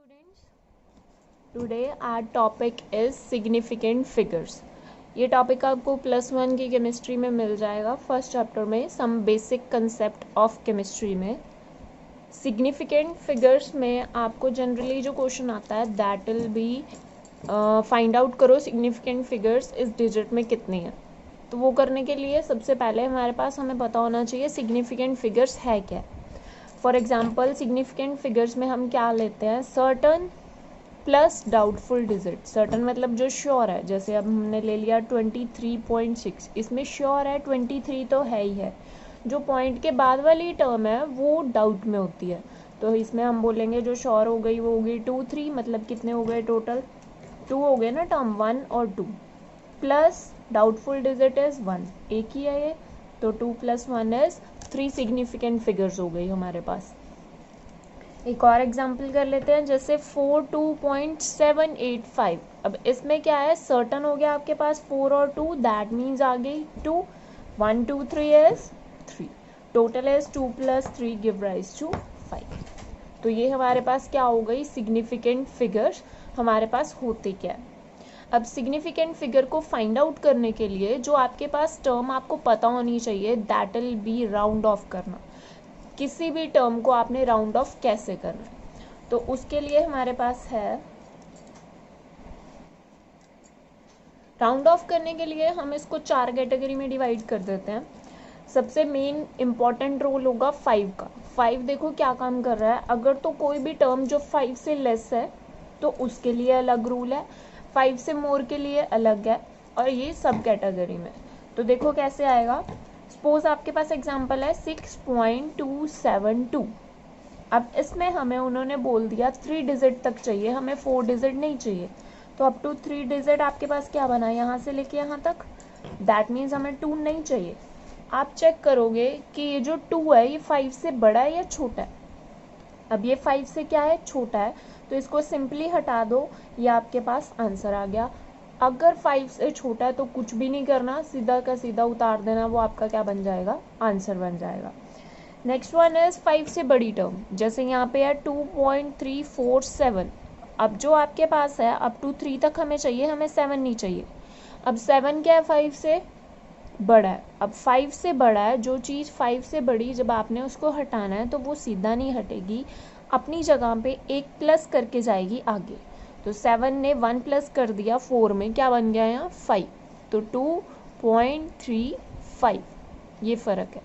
students, today our topic is significant figures. ये topic आपको +1 की केमिस्ट्री में मिल जाएगा फर्स्ट चैप्टर में some basic concept of chemistry में. सिग्निफिकेंट फिगर्स में आपको जनरली जो क्वेश्चन आता है that will be find out करो सिग्निफिकेंट फिगर्स इस डिजिट में कितने हैं. तो वो करने के लिए सबसे पहले हमारे पास हमें पता होना चाहिए सिग्निफिकेंट फिगर्स है क्या. फॉर एग्जाम्पल सिग्निफिकेंट फिगर्स में हम क्या लेते हैं, certain plus doubtful digit. Certain मतलब जो श्योर है, जैसे अब हमने ले लिया 23.6, इसमें श्योर है 23 तो है ही है. जो पॉइंट के बाद वाली टर्म है वो डाउट में होती है, तो इसमें हम बोलेंगे जो श्योर हो गई वो होगी 2 3. मतलब कितने हो गए टोटल, 2 हो गए ना टर्म, 1 और 2, प्लस डाउटफुल डिजिट इज 1, एक ही है ये, तो 2 + 1 इज 3 सिग्निफिकेंट फिगर्स हो गई हमारे पास. एक और एग्जांपल कर लेते हैं, जैसे 42.785. अब इसमें क्या है, सर्टन हो गया आपके पास 4 और 2, दैट मीन्स आ गई 2, 1 2 3 is 3, total is 2 + 3 give rise to 5. तो ये हमारे पास क्या हो गई सिग्निफिकेंट फिगर्स. हमारे पास होते क्या है. अब सिग्निफिकेंट फिगर को फाइंड आउट करने के लिए जो आपके पास टर्म आपको पता होनी चाहिए that will be round of करना. किसी भी टर्म को आपने राउंड ऑफ कैसे करना है, तो उसके लिए हमारे पास है, राउंड ऑफ करने के लिए हम इसको 4 कैटेगरी में डिवाइड कर देते हैं. सबसे मेन इंपॉर्टेंट रोल होगा 5 का. 5 देखो क्या काम कर रहा है, अगर तो कोई भी टर्म जो 5 से लेस है तो उसके लिए अलग रूल है, 5 से मोर के लिए अलग है, और ये सब कैटेगरी में. तो देखो कैसे आएगा. सपोज आपके पास एग्जांपल है 6.272. अब इसमें हमें उन्होंने बोल दिया 3 डिजिट तक चाहिए, हमें 4 डिजिट नहीं चाहिए, तो अप टू 3 डिजिट आपके पास क्या बना, यहाँ से लेके यहाँ तक, दैट मीन्स हमें 2 नहीं चाहिए. आप चेक करोगे कि ये जो 2 है ये 5 से बड़ा है या छोटा है. अब ये 5 से क्या है, छोटा है, तो इसको सिंपली हटा दो, ये आपके पास आंसर आ गया. अगर 5 से छोटा है तो कुछ भी नहीं करना, सीधा का सीधा उतार देना, वो आपका क्या बन जाएगा, आंसर बन जाएगा. नेक्स्ट वन इज 5 से बड़ी टर्म, जैसे यहाँ पे है 2.347. अब जो आपके पास है अप टू 3 तक हमें चाहिए, हमें 7 नहीं चाहिए. अब 7 क्या है, 5 से बड़ा है. अब 5 से बड़ा है, जो चीज़ 5 से बड़ी जब आपने उसको हटाना है तो वो सीधा नहीं हटेगी, अपनी जगह पे एक प्लस करके जाएगी आगे. तो 7 ने 1 प्लस कर दिया 4 में, क्या बन गया यहाँ 5, तो 2.35, ये फ़र्क है.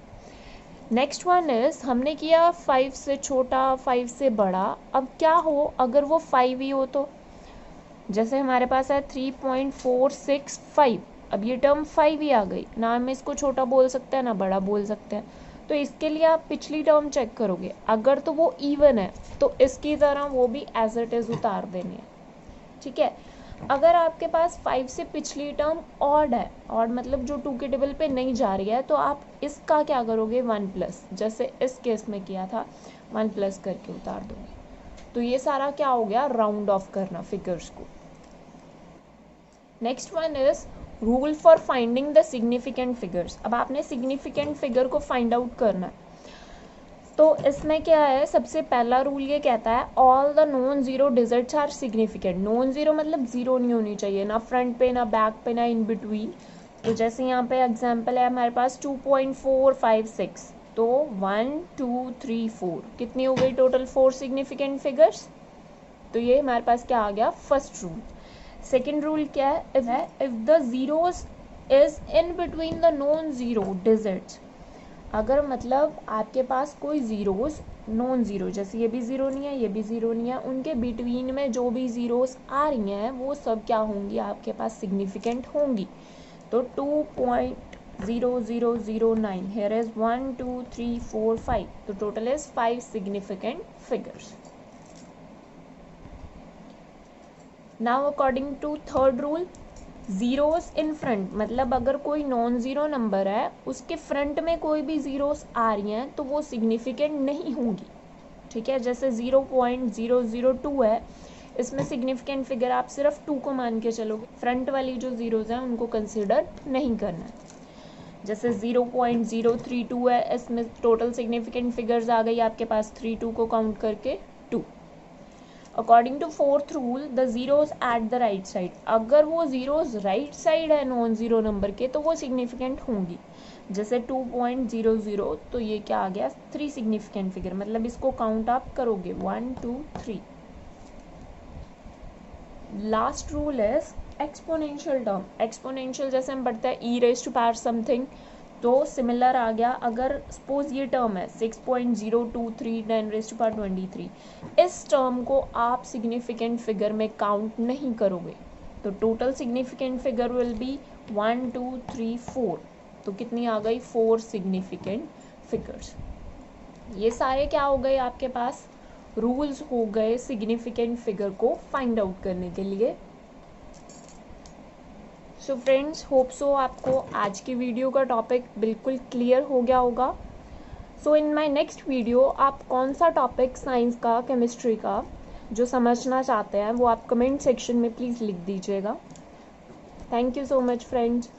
नेक्स्ट वन इज हमने किया 5 से छोटा 5 से बड़ा. अब क्या हो अगर वो 5 ही हो, तो जैसे हमारे पास है 3.465. अब ये टर्म 5 ही आ गई ना, हम इसको छोटा बोल सकते हैं ना बड़ा बोल सकते हैं. तो इसके लिए आप पिछली टर्म चेक करोगे, अगर तो वो इवन है तो इसकी तरह वो भी एज इट इज उतार देनी है. ठीक है. अगर आपके पास 5 से पिछली टर्म ऑड है, ऑड मतलब जो 2 के टेबल पे नहीं जा रही है, तो आप इसका क्या करोगे 1 प्लस, जैसे इस केस में किया था 1 प्लस करके उतार दोगे. तो ये सारा क्या हो गया, राउंड ऑफ करना फिगर्स को. Next one is rule for finding the significant figures. अब आपने सिग्निफिकेंट फिगर को फाइंड आउट करना है, तो इसमें क्या है, सबसे पहला रूल ये कहता है all the non zero digits are significant. Non zero मतलब जीरो नहीं होनी चाहिए, ना फ्रंट पे ना बैक पे ना इन बिटवीन. तो जैसे यहाँ पे एग्जांपल है हमारे पास 2.456, तो 1 2 3 4 कितनी हो गई टोटल, 4 सिग्निफिकेंट फिगर्स. तो ये हमारे पास क्या आ गया, फर्स्ट रूल. सेकेंड रूल क्या है, if the zeros is in between the non zero digits. अगर मतलब आपके पास कोई जीरोस नॉन जीरो, जैसे ये भी जीरो नहीं है ये भी जीरो नहीं है, उनके बिटवीन में जो भी जीरोस आ रही हैं वो सब क्या होंगी, आपके पास सिग्निफिकेंट होंगी. तो 2.0009, हियर इज 1 2 3 4 5, तो total is 5 significant figures. Now according to third rule, zeros in front, मतलब अगर कोई नॉन ज़ीरो नंबर है उसके फ्रंट में कोई भी ज़ीरोस आ रही हैं तो वो सिग्निफिकेंट नहीं होंगी. ठीक है. जैसे 0.002 है, इसमें सिग्निफिकेंट फिगर आप सिर्फ 2 को मान के चलोगे, फ्रंट वाली जो ज़ीरोज़ हैं उनको कंसिडर नहीं करना है. जैसे 0.032 है, इसमें टोटल सिग्निफिकेंट फिगर्स आ गई आपके पास 3 2 को काउंट करके 2. According to fourth rule the zeros at the right side, अगर वो जीरोज राइट साइड है नॉन जीरो नंबर के तो वो सिग्निफिकेंट होंगी। जैसे 2.00 तो ये क्या आ गया 3 सिग्निफिकेंट फिगर, मतलब इसको काउंट आप करोगे 1 2 3। Last rule is exponential term. Exponential जैसे हम पढ़ते हैं e raise to power something, तो सिमिलर आ गया। अगर सपोज ये टर्म है 6.023 10 रेज टू पावर 23, इस टर्म को आप सिग्निफिकेंट फिगर में काउंट नहीं करोगे, तो total significant figure will be 1 2 3 4। तो कितनी आ गई 4 सिग्निफिकेंट फिगर्स। ये सारे क्या हो गए आपके पास रूल्स हो गए सिग्निफिकेंट फिगर को फाइंड आउट करने के लिए। सो फ्रेंड्स होप सो आपको आज की वीडियो का टॉपिक बिल्कुल क्लियर हो गया होगा। सो इन माय नेक्स्ट वीडियो आप कौन सा टॉपिक साइंस का केमिस्ट्री का जो समझना चाहते हैं वो आप कमेंट सेक्शन में प्लीज़ लिख दीजिएगा। Thank you so much friends.